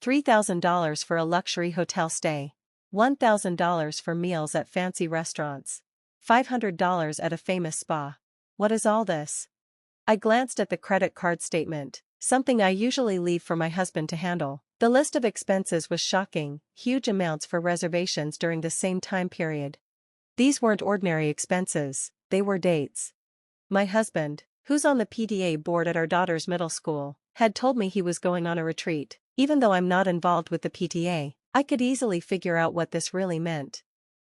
$3,000 for a luxury hotel stay. $1,000 for meals at fancy restaurants. $500 at a famous spa. What is all this? I glanced at the credit card statement, something I usually leave for my husband to handle. The list of expenses was shocking, huge amounts for reservations during the same time period. These weren't ordinary expenses, they were dates. My husband, who's on the PTA board at our daughter's middle school, had told me he was going on a retreat. Even though I'm not involved with the PTA, I could easily figure out what this really meant.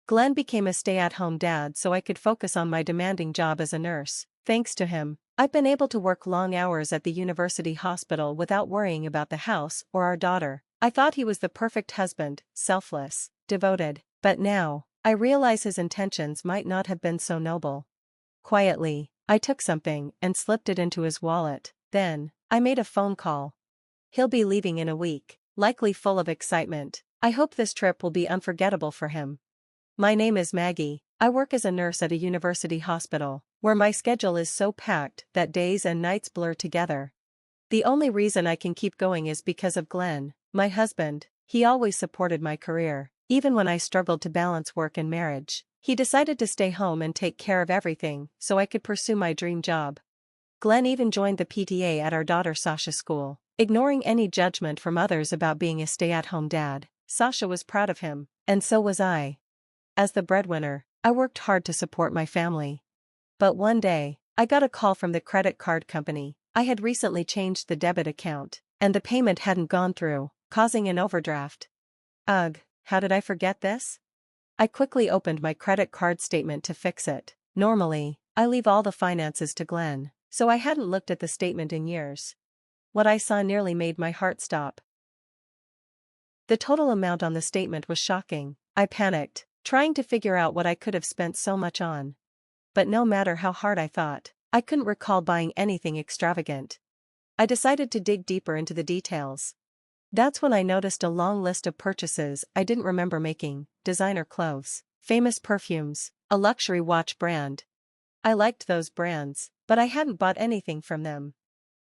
Glenn became a stay-at-home dad so I could focus on my demanding job as a nurse. Thanks to him, I've been able to work long hours at the university hospital without worrying about the house or our daughter. I thought he was the perfect husband, selfless, devoted, but now, I realize his intentions might not have been so noble. Quietly, I took something and slipped it into his wallet. Then, I made a phone call. He'll be leaving in a week, likely full of excitement. I hope this trip will be unforgettable for him. My name is Maggie. I work as a nurse at a university hospital, where my schedule is so packed that days and nights blur together. The only reason I can keep going is because of Glenn, my husband. He always supported my career, even when I struggled to balance work and marriage. He decided to stay home and take care of everything so I could pursue my dream job. Glenn even joined the PTA at our daughter Sasha's school. Ignoring any judgment from others about being a stay-at-home dad, Sasha was proud of him, and so was I. As the breadwinner, I worked hard to support my family. But one day, I got a call from the credit card company. I had recently changed the debit account, and the payment hadn't gone through, causing an overdraft. Ugh, how did I forget this? I quickly opened my credit card statement to fix it. Normally, I leave all the finances to Glenn, so I hadn't looked at the statement in years. What I saw nearly made my heart stop. The total amount on the statement was shocking. I panicked, trying to figure out what I could have spent so much on. But no matter how hard I thought, I couldn't recall buying anything extravagant. I decided to dig deeper into the details. That's when I noticed a long list of purchases I didn't remember making: designer clothes, famous perfumes, a luxury watch brand. I liked those brands, but I hadn't bought anything from them.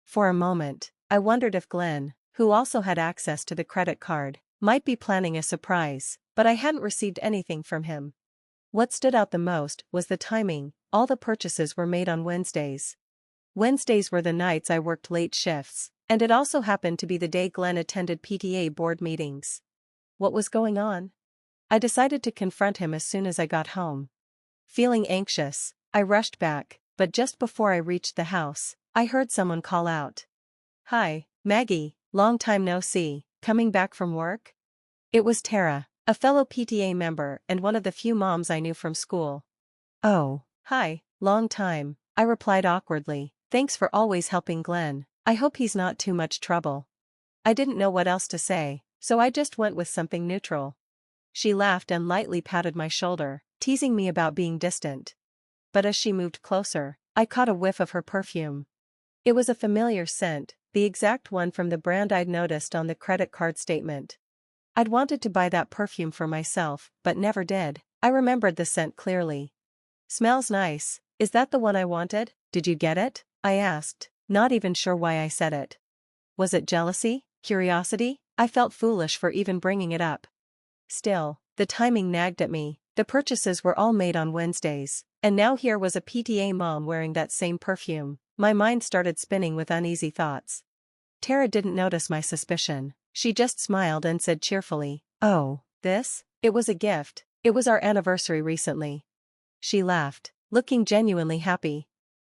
For a moment, I wondered if Glenn, who also had access to the credit card, might be planning a surprise, but I hadn't received anything from him. What stood out the most was the timing. All the purchases were made on Wednesdays. Wednesdays were the nights I worked late shifts, and it also happened to be the day Glenn attended PTA board meetings. What was going on? I decided to confront him as soon as I got home. Feeling anxious, I rushed back, but just before I reached the house, I heard someone call out. "Hi, Maggie, long time no see, coming back from work?" It was Tara, a fellow PTA member and one of the few moms I knew from school. "Oh, hi, long time," I replied awkwardly. "Thanks for always helping Glenn. I hope he's not too much trouble." I didn't know what else to say, so I just went with something neutral. She laughed and lightly patted my shoulder, teasing me about being distant. But as she moved closer, I caught a whiff of her perfume. It was a familiar scent, the exact one from the brand I'd noticed on the credit card statement. I'd wanted to buy that perfume for myself, but never did. I remembered the scent clearly. "Smells nice. Is that the one I wanted? Did you get it?" I asked, not even sure why I said it. Was it jealousy? Curiosity? I felt foolish for even bringing it up. Still, the timing nagged at me. The purchases were all made on Wednesdays, and now here was a PTA mom wearing that same perfume. My mind started spinning with uneasy thoughts. Tara didn't notice my suspicion. She just smiled and said cheerfully, "Oh, this? It was a gift. It was our anniversary recently." She laughed, looking genuinely happy.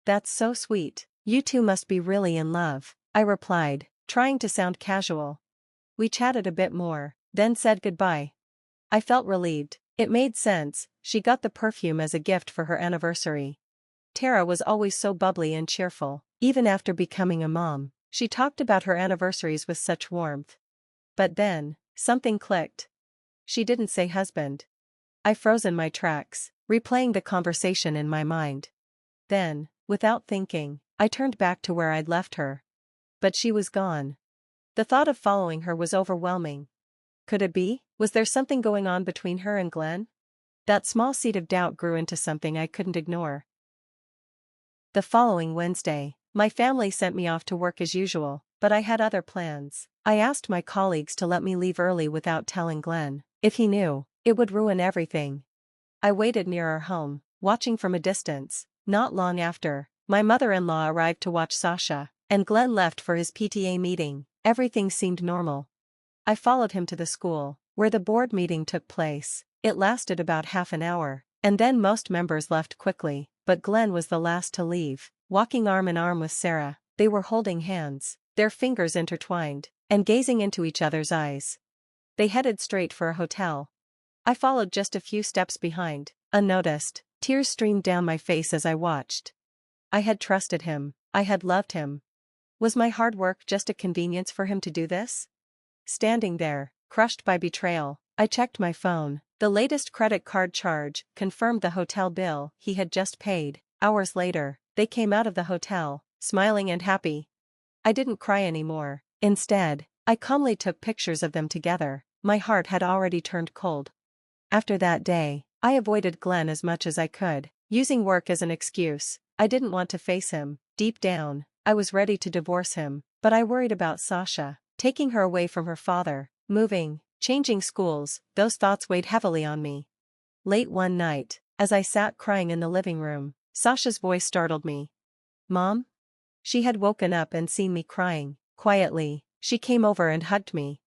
"That's so sweet. You two must be really in love," I replied, trying to sound casual. We chatted a bit more, then said goodbye. I felt relieved. It made sense. She got the perfume as a gift for her anniversary. Tara was always so bubbly and cheerful, even after becoming a mom. She talked about her anniversaries with such warmth. But then, something clicked. She didn't say husband. I froze in my tracks, replaying the conversation in my mind. Then, without thinking, I turned back to where I'd left her. But she was gone. The thought of following her was overwhelming. Could it be? Was there something going on between her and Glenn? That small seed of doubt grew into something I couldn't ignore. The following Wednesday, my family sent me off to work as usual. But I had other plans. I asked my colleagues to let me leave early without telling Glenn. If he knew, it would ruin everything. I waited near our home, watching from a distance. Not long after, my mother-in-law arrived to watch Sasha, and Glenn left for his PTA meeting. Everything seemed normal. I followed him to the school, where the board meeting took place. It lasted about half an hour, and then most members left quickly, but Glenn was the last to leave, walking arm in arm with Sarah. They were holding hands, their fingers intertwined, and gazing into each other's eyes. They headed straight for a hotel. I followed just a few steps behind, unnoticed. Tears streamed down my face as I watched. I had trusted him, I had loved him. Was my hard work just a convenience for him to do this? Standing there, crushed by betrayal, I checked my phone. The latest credit card charge confirmed the hotel bill he had just paid. Hours later, they came out of the hotel, smiling and happy. I didn't cry anymore. Instead, I calmly took pictures of them together. My heart had already turned cold. After that day, I avoided Glenn as much as I could, using work as an excuse. I didn't want to face him. Deep down, I was ready to divorce him, but I worried about Sasha, taking her away from her father, moving, changing schools. Those thoughts weighed heavily on me. Late one night, as I sat crying in the living room, Sasha's voice startled me. "Mom?" She had woken up and seen me crying. Quietly, she came over and hugged me.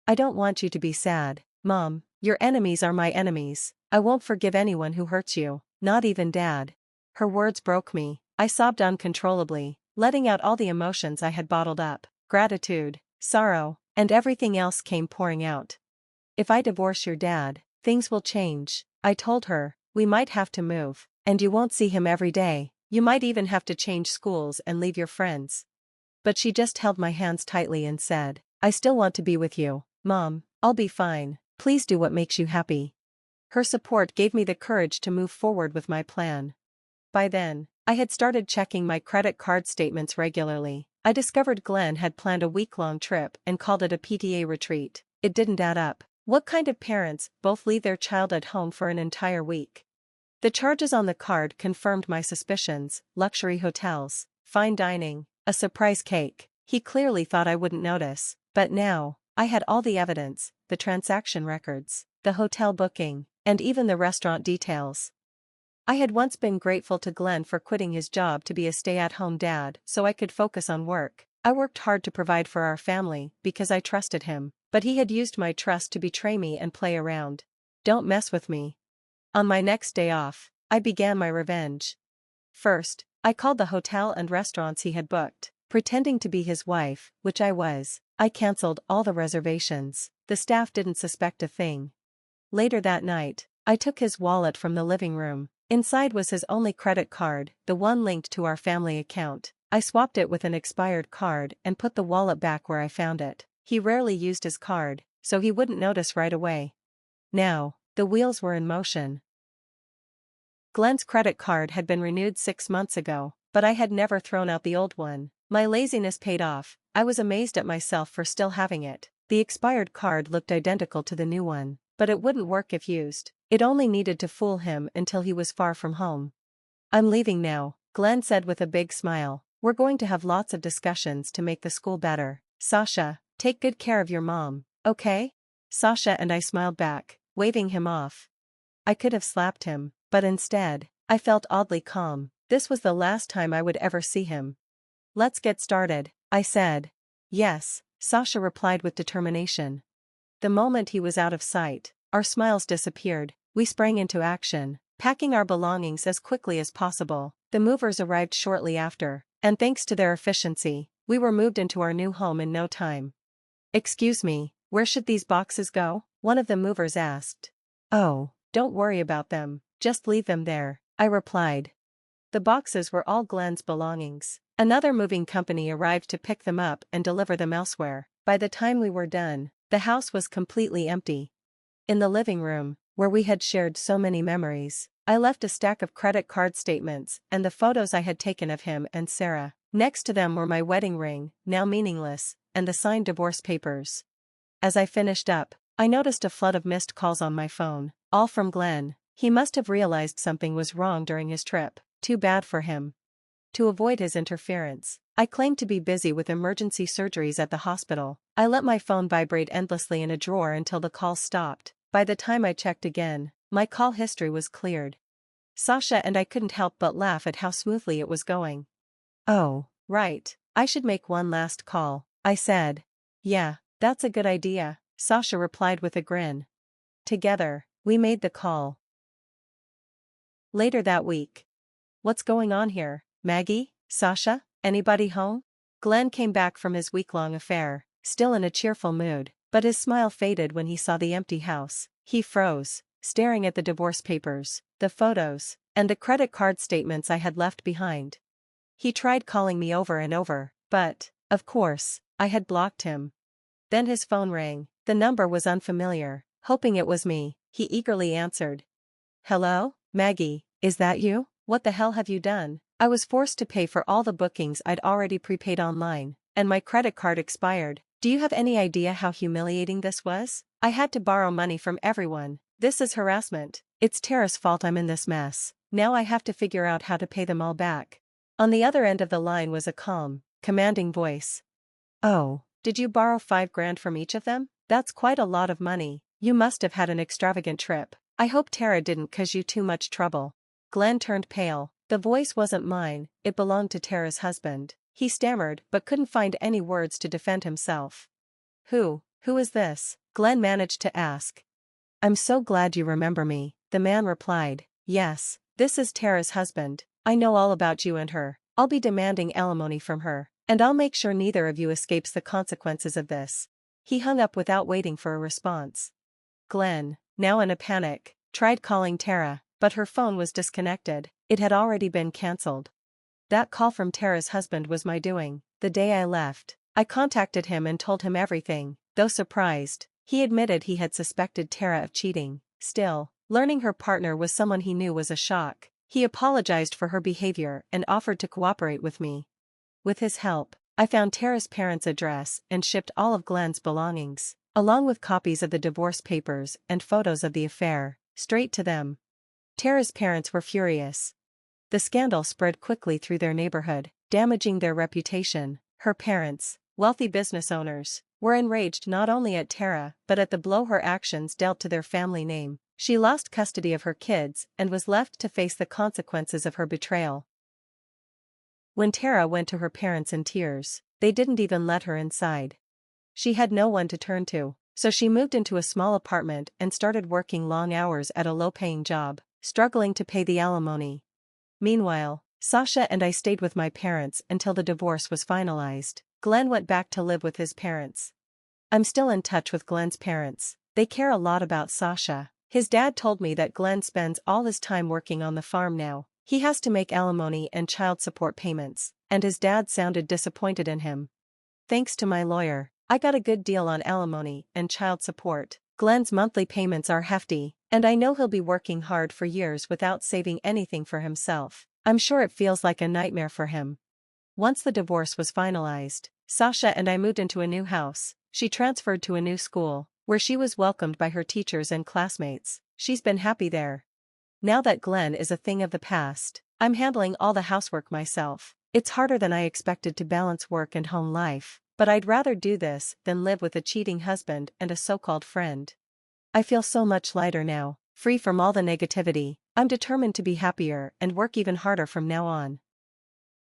"I don't want you to be sad, Mom. Your enemies are my enemies. I won't forgive anyone who hurts you, not even Dad." Her words broke me. I sobbed uncontrollably, letting out all the emotions I had bottled up. Gratitude, sorrow, and everything else came pouring out. "If I divorce your dad, things will change," I told her. "We might have to move, and you won't see him every day. You might even have to change schools and leave your friends." But she just held my hands tightly and said, "I still want to be with you, Mom. I'll be fine. Please do what makes you happy." Her support gave me the courage to move forward with my plan. By then, I had started checking my credit card statements regularly. I discovered Glenn had planned a week-long trip and called it a PTA retreat. It didn't add up. What kind of parents both leave their child at home for an entire week? The charges on the card confirmed my suspicions: luxury hotels, fine dining, a surprise cake. He clearly thought I wouldn't notice, but now, I had all the evidence: the transaction records, the hotel booking, and even the restaurant details. I had once been grateful to Glenn for quitting his job to be a stay-at-home dad so I could focus on work. I worked hard to provide for our family because I trusted him, but he had used my trust to betray me and play around. Don't mess with me. On my next day off, I began my revenge. First, I called the hotel and restaurants he had booked, pretending to be his wife, which I was. I canceled all the reservations. The staff didn't suspect a thing. Later that night, I took his wallet from the living room. Inside was his only credit card, the one linked to our family account. I swapped it with an expired card and put the wallet back where I found it. He rarely used his card, so he wouldn't notice right away. Now, the wheels were in motion. Glenn's credit card had been renewed 6 months ago, but I had never thrown out the old one. My laziness paid off. I was amazed at myself for still having it. The expired card looked identical to the new one, but it wouldn't work if used. It only needed to fool him until he was far from home. "I'm leaving now," Glenn said with a big smile. "We're going to have lots of discussions to make the school better. Sasha, take good care of your mom, okay?" Sasha and I smiled back, waving him off. I could have slapped him, but instead, I felt oddly calm. This was the last time I would ever see him. "Let's get started," I said. "Yes," Sasha replied with determination. The moment he was out of sight, our smiles disappeared. We sprang into action, packing our belongings as quickly as possible. The movers arrived shortly after, and thanks to their efficiency, we were moved into our new home in no time. "Excuse me, where should these boxes go?" one of the movers asked. "Oh, don't worry about them, just leave them there," I replied. The boxes were all Glenn's belongings. Another moving company arrived to pick them up and deliver them elsewhere. By the time we were done, the house was completely empty. In the living room, where we had shared so many memories, I left a stack of credit card statements and the photos I had taken of him and Sarah. Next to them were my wedding ring, now meaningless, and the signed divorce papers. As I finished up, I noticed a flood of missed calls on my phone, all from Glenn. He must have realized something was wrong during his trip. Too bad for him. to avoid his interference. I claimed to be busy with emergency surgeries at the hospital. I let my phone vibrate endlessly in a drawer until the call stopped. By the time I checked again, my call history was cleared. Sasha and I couldn't help but laugh at how smoothly it was going. "Oh, right. I should make one last call," I said. "Yeah, that's a good idea," Sasha replied with a grin. Together, we made the call. Later that week. "What's going on here, Maggie, Sasha, anybody home?" Glenn came back from his week-long affair, still in a cheerful mood, but his smile faded when he saw the empty house. He froze, staring at the divorce papers, the photos, and the credit card statements I had left behind. He tried calling me over and over, but, of course, I had blocked him. Then his phone rang. The number was unfamiliar. Hoping it was me, he eagerly answered. "Hello, Maggie, is that you? What the hell have you done?" I was forced to pay for all the bookings I'd already prepaid online, and my credit card expired. "Do you have any idea how humiliating this was? I had to borrow money from everyone. This is harassment. It's Tara's fault I'm in this mess. Now I have to figure out how to pay them all back." On the other end of the line was a calm, commanding voice. "Oh, did you borrow $5,000 from each of them? That's quite a lot of money. You must have had an extravagant trip. I hope Tara didn't cause you too much trouble." Glenn turned pale. The voice wasn't mine, it belonged to Tara's husband. He stammered but couldn't find any words to defend himself. Who is this?" Glenn managed to ask. "I'm so glad you remember me," the man replied. "Yes, this is Tara's husband. I know all about you and her. I'll be demanding alimony from her, and I'll make sure neither of you escapes the consequences of this." He hung up without waiting for a response. Glenn, now in a panic, tried calling Tara, but her phone was disconnected. It had already been cancelled. That call from Tara's husband was my doing. The day I left, I contacted him and told him everything. Though surprised, he admitted he had suspected Tara of cheating. Still, learning her partner was someone he knew was a shock. He apologized for her behavior and offered to cooperate with me. With his help, I found Tara's parents' address and shipped all of Glenn's belongings, along with copies of the divorce papers and photos of the affair, straight to them. Tara's parents were furious. The scandal spread quickly through their neighborhood, damaging their reputation. Her parents, wealthy business owners, were enraged not only at Tara but at the blow her actions dealt to their family name. She lost custody of her kids and was left to face the consequences of her betrayal. When Tara went to her parents in tears, they didn't even let her inside. She had no one to turn to, so she moved into a small apartment and started working long hours at a low-paying job, struggling to pay the alimony. Meanwhile, Sasha and I stayed with my parents until the divorce was finalized. Glenn went back to live with his parents. I'm still in touch with Glenn's parents. They care a lot about Sasha. His dad told me that Glenn spends all his time working on the farm now. He has to make alimony and child support payments, and his dad sounded disappointed in him. Thanks to my lawyer, I got a good deal on alimony and child support. Glenn's monthly payments are hefty, and I know he'll be working hard for years without saving anything for himself. I'm sure it feels like a nightmare for him. Once the divorce was finalized, Sasha and I moved into a new house. She transferred to a new school, where she was welcomed by her teachers and classmates. She's been happy there. Now that Glenn is a thing of the past, I'm handling all the housework myself. It's harder than I expected to balance work and home life, but I'd rather do this than live with a cheating husband and a so-called friend. I feel so much lighter now, free from all the negativity. I'm determined to be happier and work even harder from now on.